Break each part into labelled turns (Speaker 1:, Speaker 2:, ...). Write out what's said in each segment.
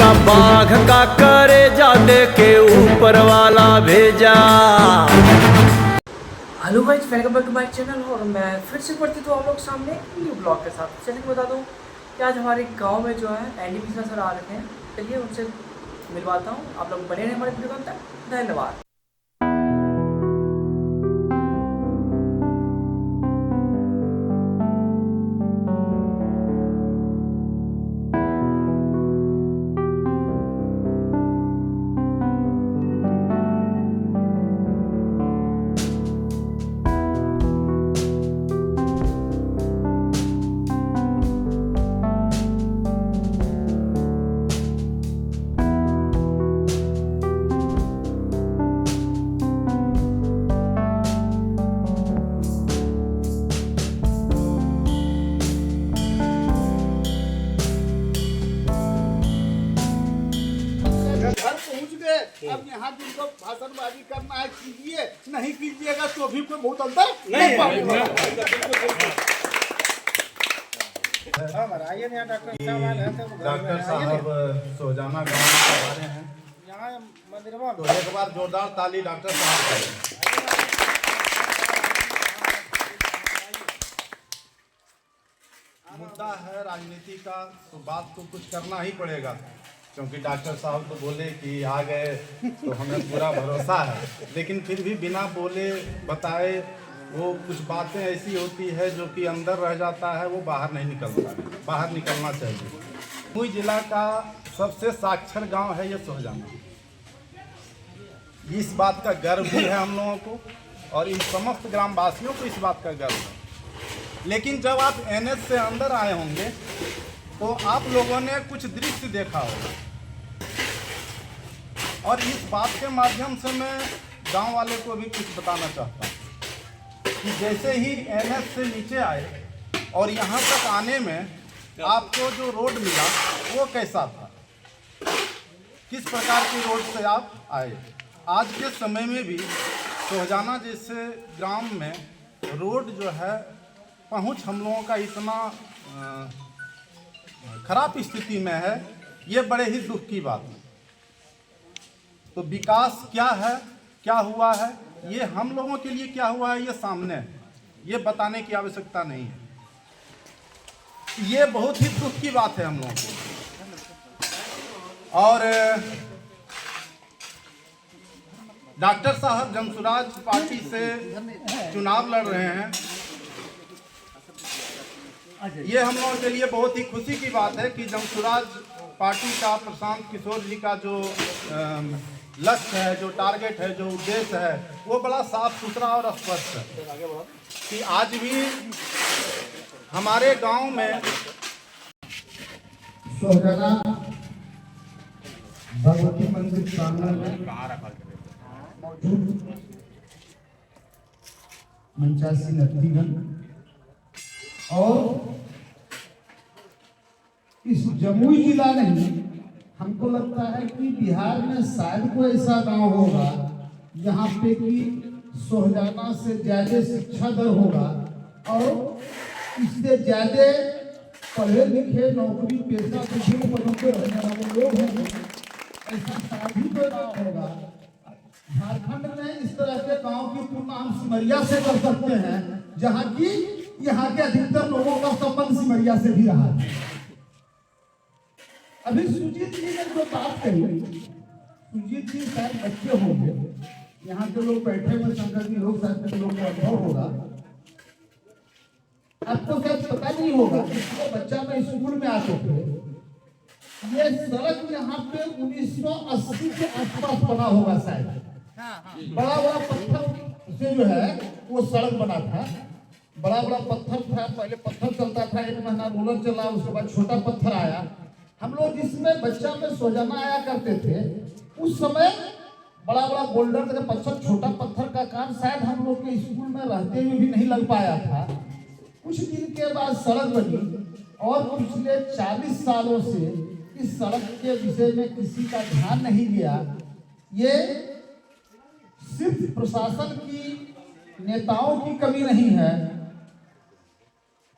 Speaker 1: का बाघ का करे जादे के ऊपर वाला भेजा।
Speaker 2: Hello guys, welcome back to my channel. और मैं फिर से उपस्थित हूँ आप लोग सामने न्यू ब्लॉग के साथ। चलिए बता दूँ कि आज हमारे गांव में जो है एनडीपीसी सर आ रखे हैं। चलिए उनसे मिलवाता हूँ। आप लोग बने रहे हमारे वीडियो तक। धन्यवाद।
Speaker 3: अब यहाँ जिनको भाषणबाजी करना है कीजिए, नहीं कीजिएगा तो भी कोई बहुत अंतर नहीं पड़ेगा।
Speaker 4: डॉक्टर साहब सोजाना गाँव में आ रहे हैं यहाँ मंदिरवा, तो एक बार जोरदार ताली डॉक्टर साहब करें। मुद्दा है राजनीति का, तो बात को कुछ करना ही पड़ेगा, क्योंकि डॉक्टर साहब तो बोले कि आ गए तो हमें पूरा भरोसा है, लेकिन फिर भी बिना बोले बताए वो कुछ बातें ऐसी होती है जो कि अंदर रह जाता है, वो बाहर नहीं निकलता, बाहर निकलना चाहिए। जमुई जिला का सबसे साक्षर गांव है ये सोहजाना। इस बात का गर्व भी है हम लोगों को और इन समस्त ग्रामवासियों को इस बात का गर्व है। लेकिन जब आप एनएच से अंदर आए होंगे तो आप लोगों ने कुछ दृश्य देखा होगा, और इस बात के माध्यम से मैं गांव वाले को भी कुछ बताना चाहता हूँ कि जैसे ही एनएच से नीचे आए और यहाँ तक आने में आपको जो रोड मिला वो कैसा था, किस प्रकार की रोड से आप आए। आज के समय में भी सोहजाना जैसे ग्राम में रोड जो है पहुँच हम लोगों का इतना खराब स्थिति में है, ये बड़े ही दुख की बात है। तो विकास क्या है, क्या हुआ है, ये हम लोगों के लिए क्या हुआ है ये सामने है, ये बताने की आवश्यकता नहीं है। ये बहुत ही दुख की बात है हम लोगों को। और डॉक्टर साहब जमसुराज पार्टी से चुनाव लड़ रहे हैं, ये हम लोगों के लिए बहुत ही खुशी की बात है कि जमसुराज पार्टी का प्रशांत किशोर जी का जो लक्ष्य है, जो टारगेट है, जो उद्देश्य है, वो बड़ा साफ सुथरा और स्पष्ट है कि आज भी हमारे गांव में
Speaker 3: सोहजाना भगवती मंदिर प्रांगण में मौजूद 85 नतीगण और इस जमुई जिला नहीं, हमको लगता है कि बिहार में शायद कोई ऐसा गांव होगा जहां पे कि सोहजाना से ज्यादा शिक्षा दर होगा और इससे ज्यादा पढ़े लिखे नौकरी पेशा विभिन्न पदों पर रहने वाले लोग होंगे। ऐसा शायद ही कोई गाँव होगा। झारखंड में इस तरह के गाँव की तुलना हम सिमरिया से कर सकते हैं, जहाँ की यहाँ के अधिकतर लोगों का संबंध सिमरिया से भी रहा है। अभी सुजीत जी ने जो बात कही, सुजीत जी शायद बच्चे होंगे, यहाँ के लोग बैठे हुए संगत के लोग, शायद के लोग को अनुभव होगा। आपको शायद पता नहीं होगा, इसको बच्चा में स्कूल में आते थे, ये सड़क यहाँ पे 1980 के आसपास बना होगा शायद। बड़ा बड़ा पत्थर से जो है वो सड़क बना था, बड़ा बड़ा पत्थर था। पहले पत्थर चलता था, एक महीना रोलर चला, उसके बाद छोटा पत्थर आया। हम लोग जिसमें बच्चा में सोहजाना आया करते थे, उस समय बड़ा बड़ा बोल्डर का पत्थर, छोटा पत्थर का काम शायद हम लोग के स्कूल में रहते हुए भी नहीं लग पाया था। कुछ दिन के बाद सड़क बनी और पिछले 40 सालों से इस सड़क के विषय में किसी का ध्यान नहीं गया। ये सिर्फ प्रशासन की, नेताओं की कमी नहीं है,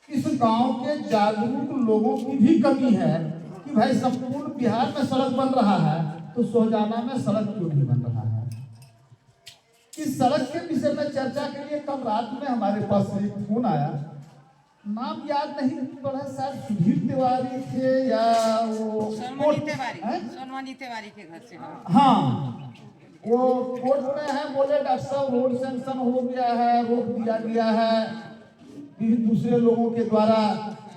Speaker 3: इस गांव के जागरूक लोगों की भी कमी है कि भाई संपूर्ण बिहार में सड़क बन रहा है तो सोहजाना में सड़क क्यों नहीं बन रहा है? इस सड़क के विषय में चर्चा के लिए कल रात में हमारे पास एक फोन आया, नाम याद नहीं पड़ा, शायद सुधीर तिवारी थे या वो
Speaker 5: सोनवानी तिवारी के घर से।
Speaker 3: हाँ, वो कोर्ट में है, बोले डॉक्टर साहब रोड सैंक्शन हो गया है, रोक दिया गया है दूसरे लोगों के द्वारा,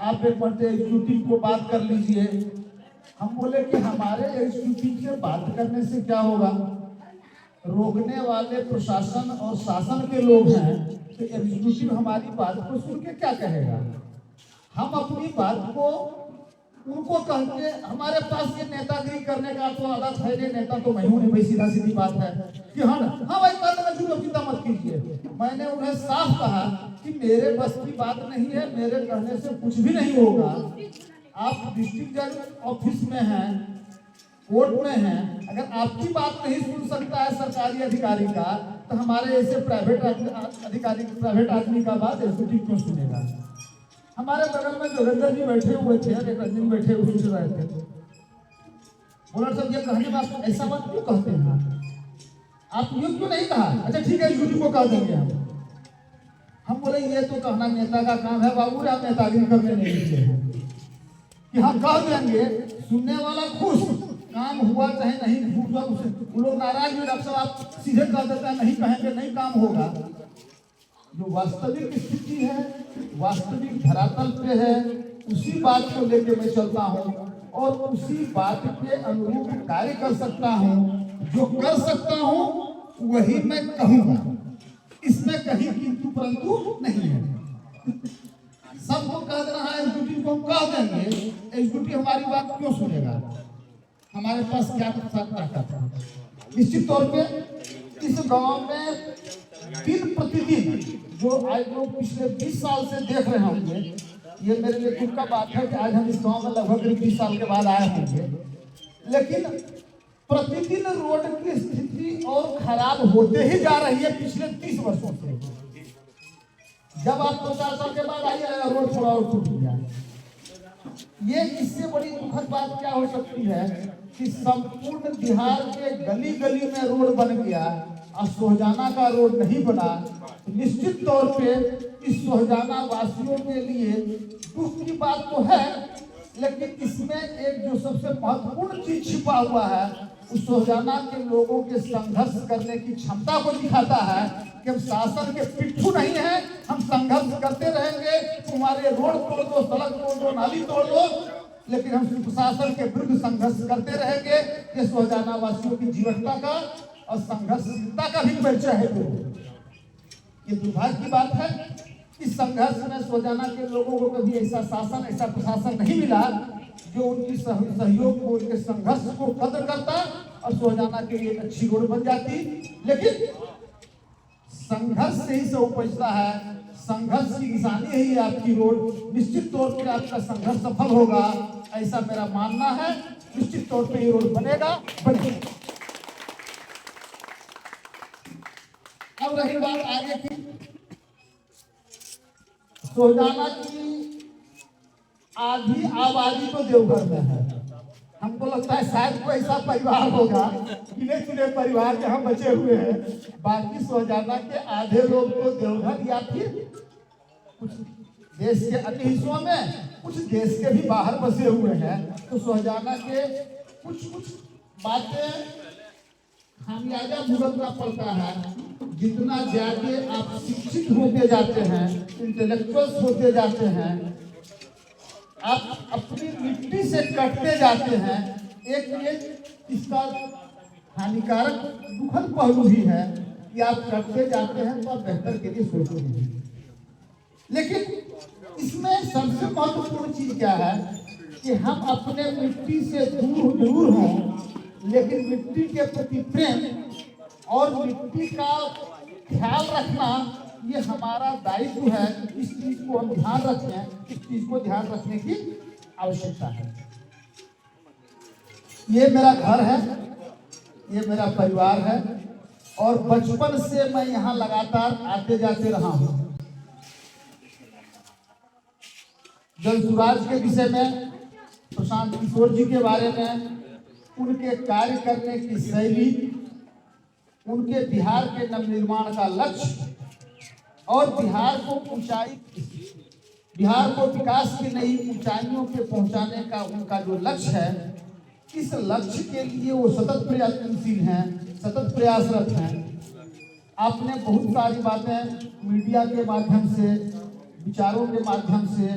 Speaker 3: आप एक बार एग्जीक्यूटिव को बात कर लीजिए। हम बोले कि हमारे एग्जीक्यूटिव से बात करने से क्या होगा, रोकने वाले प्रशासन और शासन के लोग हैं, तो एग्जीक्यूटिव हमारी बात को सुन के क्या कहेगा? हम अपनी बात को उनको कह के, हमारे पास ये नेतागिरी करने का तो आदत है नहीं, नेता तो मैं हूं नहीं भाई, सीधा सीधी बात है कि हाँ भाई कर देना, चिंता मत कीजिए। मैंने उन्हें साफ कहा कि मेरे बस की बात नहीं है, मेरे कहने से कुछ भी नहीं होगा। आप डिस्ट्रिक्ट जज ऑफिस में हैं, कोर्ट में हैं, अगर आपकी बात नहीं सुन सकता है सरकारी अधिकारी का, तो हमारे ऐसे प्राइवेट अधिकारी, प्राइवेट आदमी का बात एग्जीक्यूटिव क्यों सुनेगा? हमारे बगल में जोगेंद्र जी बैठे हुए थे, एक रंजन बैठे हुए सुन रहे थे। बोला साहब ये कहने में आप ऐसा बात क्यों कहते हैं, आप यूं क्यों नहीं कहा? अच्छा ठीक है, एग्जीक्यूटिव को कह देंगे हम बोले ये तो कहना नेता का काम है बाबू, आप नेतागिरी करने नहीं देते हैं कि हम कह देंगे, सुनने वाला खुश, काम हुआ चाहे नहीं हुआ, वो लोग नाराज हुए, डॉक्टर साहब आप सीधे कह देते हैं नहीं कहेंगे नहीं काम होगा। जो वास्तविक स्थिति है, वास्तविक धरातल पे है, उसी बात को लेके मैं चलता हूँ और उसी बात के अनुरूप कार्य कर सकता हूँ। जो कर सकता हूँ वही मैं कहूँगा, इसमें कहीं किंतु परंतु नहीं है। सबको कह देना है, एग्जीक्यूटिव को हम कह देंगे, एग्जीक्यूटिव हमारी बात क्यों सुनेगा? हमारे पास क्या ताकत है? निश्चित तौर पे इस गांव में दिन प्रतिदिन जो आज लोग पिछले 20 साल से देख रहे होंगे, ये मेरे लिए दुख का बात है कि आज हम इस गांव में लगभग 20 साल के बाद आए होंगे, लेकिन प्रतिदिन रोड की स्थिति और खराब होते ही जा रही है पिछले 30 वर्षों से। जब आप 2-4 साल के बाद आइए, रोड थोड़ा और टूट गया। ये इससे बड़ी दुखद बात क्या हो सकती है कि संपूर्ण बिहार के गली गली में रोड बन गया और सोहजाना का रोड नहीं बना। निश्चित तौर पे इस सोहजाना वासियों के लिए दुख की बात तो है, लेकिन इसमें एक जो सबसे महत्वपूर्ण चीज छिपा हुआ है, उस सोहजाना के लोगों के संघर्ष करने की क्षमता को दिखाता है कि हम शासन के पिट्ठू नहीं है, हम संघर्ष करते रहेंगे। तुम्हारे रोड तोड़ दो, सड़क तोड़ दो, नाली तोड़ दो, लेकिन हम प्रशासन के विरुद्ध संघर्ष करते रहेंगे। ये सोहजाना वासियों की जीवनता का और संघर्षशीलता का भी परिचय है। ये दुर्भाग्य की बात है, इस संघर्ष में सोहजाना के लोगों को कभी ऐसा शासन, ऐसा प्रशासन नहीं मिला जो उनकी सहयोग को, उनके संघर्ष को कदर करता और सोहजाना के लिए अच्छी रोड बन जाती। लेकिन संघर्ष से ही से उपजता है, संघर्ष की निशानी ही है आपकी रोड। निश्चित तौर पर आपका संघर्ष सफल होगा, ऐसा मेरा मानना है। निश्चित तौर पर ये रोड बनेगा। अब रही बात आगे की, सोहजाना की आधी आबादी तो देवघर में है। हमको लगता है शायद कोई ऐसा परिवार होगा, गिने चुने परिवार के हम बचे हुए हैं, बाकी सोहजाना के आधे लोग तो देवघर या फिर कुछ देश के अन्य हिस्सों में, कुछ देश के भी बाहर बसे हुए हैं। तो सोहजाना के कुछ बातें खामियाजा भुगतना पड़ता है। जितना ज्यादा आप शिक्षित होते जाते हैं, इंटेलेक्चुअल्स होते जाते हैं, आप अपनी मिट्टी से कटते जाते हैं। एक ये इसका हानिकारक दुखद पहलू भी है कि आप कटते जाते हैं तो आप बेहतर के लिए सोचोगे। लेकिन इसमें सबसे महत्वपूर्ण चीज क्या है कि हम अपने मिट्टी से दूर जरूर हों, लेकिन मिट्टी के प्रति प्रेम और मिट्टी का ख्याल रखना ये हमारा दायित्व है। इस चीज को हम ध्यान रखें, इस चीज को ध्यान रखने की आवश्यकता है। ये मेरा घर है, ये मेरा परिवार है और बचपन से मैं यहाँ लगातार आते जाते रहा हूँ। जल सुराज के विषय में प्रशांत किशोर जी के बारे में, उनके कार्य करने की शैली, उनके बिहार के नवनिर्माण का लक्ष्य और बिहार को विकास की नई ऊंचाइयों पे पहुंचाने का उनका जो लक्ष्य है, इस लक्ष्य के लिए वो सतत प्रयत्नशील हैं, सतत प्रयासरत हैं। आपने बहुत सारी बातें मीडिया के माध्यम से, विचारों के माध्यम से,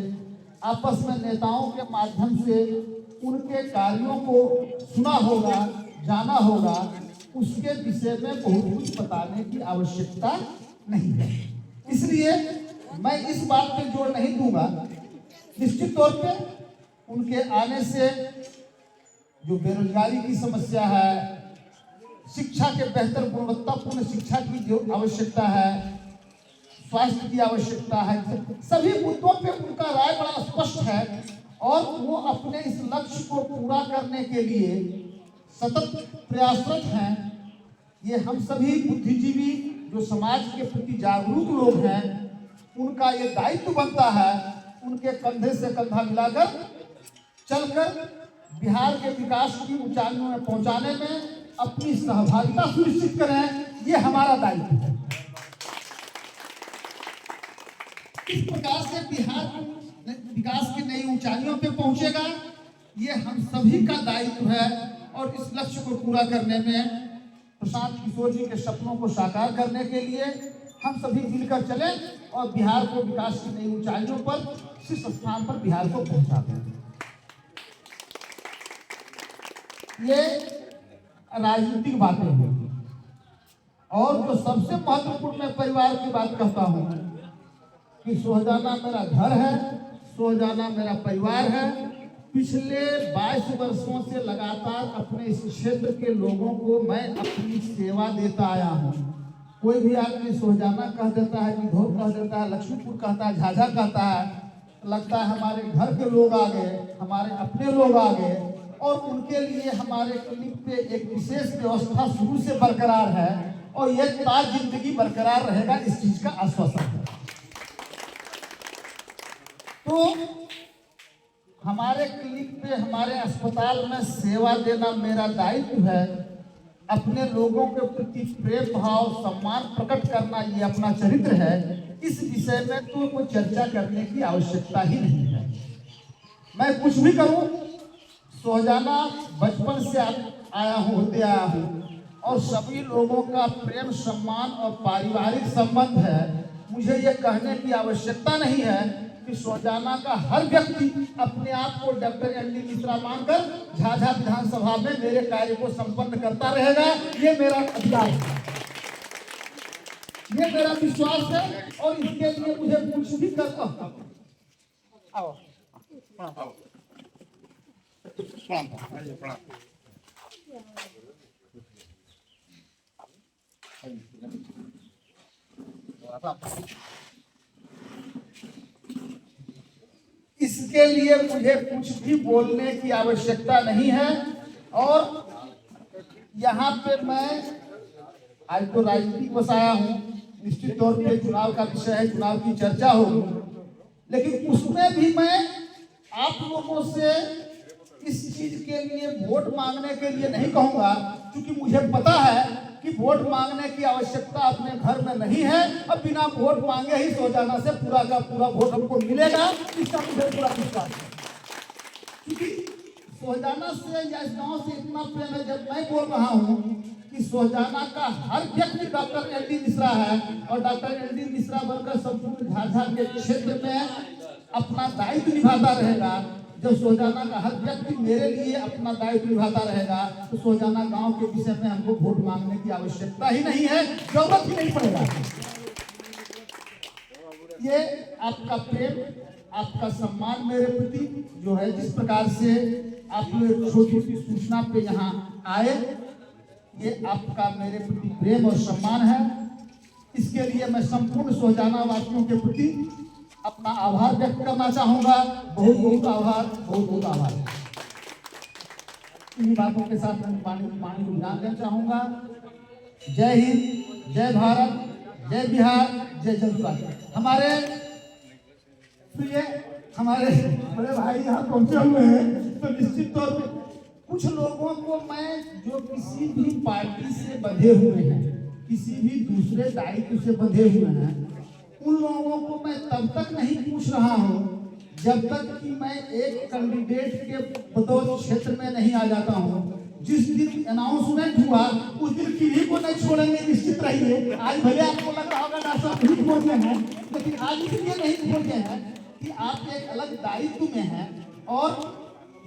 Speaker 3: आपस में नेताओं के माध्यम से उनके कार्यों को सुना होगा, जाना होगा। उसके विषय में बहुत कुछ बताने की आवश्यकता नहीं है, इसलिए मैं इस बात पे जोर नहीं दूंगा। निश्चित तौर पे उनके आने से जो बेरोजगारी की समस्या है, शिक्षा के बेहतर गुणवत्तापूर्ण शिक्षा की जो आवश्यकता है, स्वास्थ्य की आवश्यकता है, सभी मुद्दों पे उनका राय बड़ा स्पष्ट है और वो अपने इस लक्ष्य को पूरा करने के लिए सतत प्रयासरत हैं। ये हम सभी बुद्धिजीवी जो समाज के प्रति जागरूक लोग हैं, उनका ये दायित्व बनता है उनके कंधे से कंधा मिलाकर चलकर बिहार के विकास की ऊंचाइयों में पहुंचाने में अपनी सहभागिता सुनिश्चित करें। ये हमारा दायित्व है। इस प्रकार से बिहार विकास की नई ऊंचाइयों पे पहुंचेगा, ये हम सभी का दायित्व है और इस लक्ष्य को पूरा करने में, प्रशांत किशोर जी के सपनों को साकार करने के लिए हम सभी मिलकर चलें और बिहार को विकास की नई ऊंचाइयों पर, शीर्ष स्थान पर बिहार को पहुंचा दें। ये राजनीतिक बातें होंगी और जो सबसे महत्वपूर्ण मैं परिवार की बात कहता हूं कि सोहजाना मेरा घर है, सोहजाना मेरा परिवार है। पिछले 22 वर्षों से लगातार अपने इस क्षेत्र के लोगों को मैं अपनी सेवा देता आया हूं। कोई भी आदमी सोहजाना कह देता है, निधोर कह देता है, लक्ष्मीपुर कहता है, झाझा कहता है, लगता है हमारे घर के लोग आ गए, हमारे अपने लोग आ गए। और उनके लिए हमारे क्लिनिक पे एक विशेष व्यवस्था शुरू से बरकरार है और ये ताज जिंदगी बरकरार रहेगा, इस चीज का आश्वासन है। तो हमारे क्लिनिक पे, हमारे अस्पताल में सेवा देना मेरा दायित्व है। अपने लोगों के प्रति प्रेम भाव, सम्मान प्रकट करना ये अपना चरित्र है। इस विषय में तो कोई चर्चा करने की आवश्यकता ही नहीं है। मैं कुछ भी करूं, सोहजाना बचपन से होते आया हूँ और सभी लोगों का प्रेम, सम्मान और पारिवारिक संबंध है। मुझे ये कहने की आवश्यकता नहीं है कि सोहजाना का हर व्यक्ति अपने आप को डॉक्टर एनडी मिश्रा मानकर झाझा विधानसभा में मेरे कार्य को संपन्न करता रहेगा। ये मेरा अधिकार है, ये मेरा विश्वास है और इसके लिए मुझे कुछ भी करता हूँ। इसके लिए मुझे कुछ भी बोलने की आवश्यकता नहीं है। और यहाँ पे मैं आज तो राजनीतिक बसाया हूँ, निश्चित तौर पे चुनाव का विषय है, चुनाव की चर्चा होगी, लेकिन उसमें भी मैं आप लोगों से इस चीज के लिए वोट मांगने के लिए नहीं कहूंगा, क्योंकि मुझे पता है कि वोट मांगने की आवश्यकता अपने घर में नहीं है। अब बिना वोट मांगे ही सोहजाना से पूरा का पूरा वोट हमको मिलेगा, इसका मुझे पूरा विश्वास है। क्योंकि सोहजाना से या इस गांव से इतना प्रेम है, जब मैं बोल रहा हूँ कि सोहजाना का हर व्यक्ति डॉक्टर एनडी मिश्रा है और डॉक्टर एनडी मिश्रा बनकर संपूर्ण झाझा के क्षेत्र में अपना दायित्व निभाता रहेगा। जब सोहजाना का हर व्यक्ति मेरे लिए अपना दायित्व निभाता रहेगा तो सोहजाना गांव के विषय में हमको वोट मांगने की आवश्यकता ही नहीं है, जरूरत ही नहीं पड़ेगा। ये आपका प्रेम, आपका सम्मान मेरे प्रति जो है, जिस प्रकार से आप छोटी सी सूचना पे यहाँ आए, ये आपका मेरे प्रति प्रेम और सम्मान है। इसके लिए मैं संपूर्ण सोहजाना वासियों के प्रति अपना आभार व्यक्त करना चाहूंगा। बहुत बहुत आभार, बहुत बहुत आभार। इन बातों के साथ मैं पानी को ध्यान देना चाहूंगा। जय हिंद, जय भारत, जय बिहार, जय जनता। हमारे प्रिय, हमारे बड़े भाई यहाँ पहुंचे हुए हैं। तो निश्चित तौर पे कुछ लोगों को मैं जो किसी भी पार्टी से बंधे हुए हैं, किसी भी दूसरे दायित्व से बंधे हुए हैं, उन लोगों को मैं तब तक नहीं पूछ रहा हूं जब तक कि मैं एक कैंडिडेट के बतौर क्षेत्र में नहीं आ जाता हूं। जिस दिन अनाउंसमेंट हुआ उस दिन किसी को नहीं छोड़ेंगे, निश्चित रहिए। आज भले आपको लग रहा होगा डॉक्टर साहब नहीं छोड़ गए हैं, लेकिन आज इसलिए नहीं छोड़ गए हैं कि आप एक अलग दायित्व में हैं और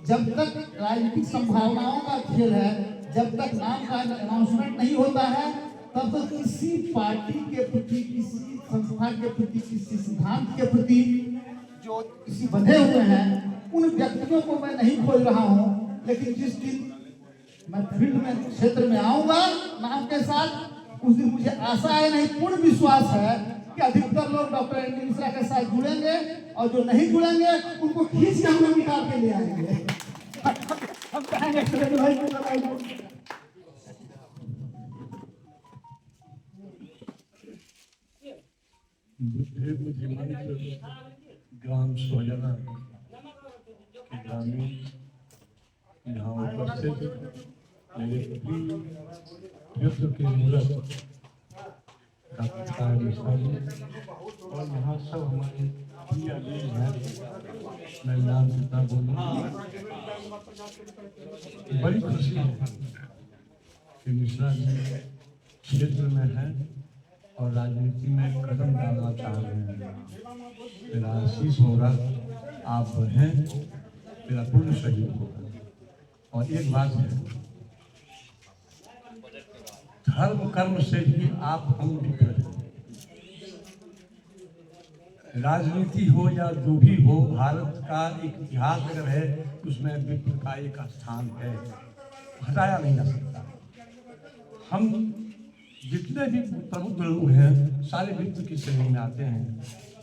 Speaker 3: जब तक राजनीतिक संभावनाओं का खेल है, जब तक नाम का अनाउंसमेंट नहीं होता है, तब तक किसी पार्टी के प्रति, किसी संस्था के प्रति, किसी सिद्धांत के प्रति जो किसी बंधे हुए हैं उन व्यक्तियों को मैं नहीं खोज रहा हूं। लेकिन जिस दिन मैं फील्ड में, क्षेत्र में आऊंगा नाम के साथ, उस दिन मुझे आशा है, नहीं पूर्ण विश्वास है कि अधिकतर लोग डॉक्टर एन.डी. मिश्रा के साथ जुड़ेंगे और जो नहीं जुड़ेंगे उनको खींच के हम लोग निकाल के ले आएंगे। हम कहेंगे भाई
Speaker 6: ग्राम सोजना के ग्रामीण यहाँ उपस्थित मेरे प्रिय के मूलक डॉक्टर मिश्रा जी और यहाँ सब हमारे प्रिय अजीज हैं। मैं नाम कितना बोलूँ, बड़ी खुशी है कि मिश्रा जी क्षेत्र में हैं और राजनीति में कदम डालना चाह रहे हैं। मेरा आशीष होगा, आप बढ़ें, मेरा पूर्ण सहयोग होगा। और एक बात है, धर्म कर्म से भी आप हम विपरीत हैं। राजनीति हो या जो भी हो, भारत का एक इतिहास अगर है उसमें विप्र का एक स्थान है, हटाया नहीं जा सकता। हम जितने भी प्रमुख लोग हैं सारे विप्र की श्रेणी में आते हैं।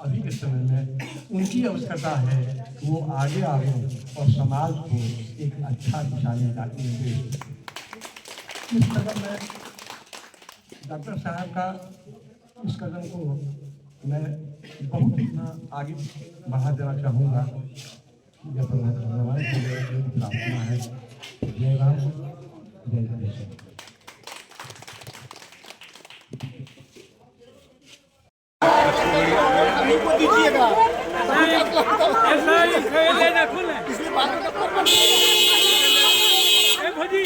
Speaker 6: अभी के समय में उनकी आवश्यकता है कि वो आगे आगे और समाज को एक अच्छा दिशा में दे। इस कदम में डॉक्टर साहब का इस कदम को मैं बहुत इतना आगे बढ़ा देना चाहूँगा। जब प्रार्थना है, जय राम, जय जय।
Speaker 3: दीजिएगा
Speaker 1: भोजी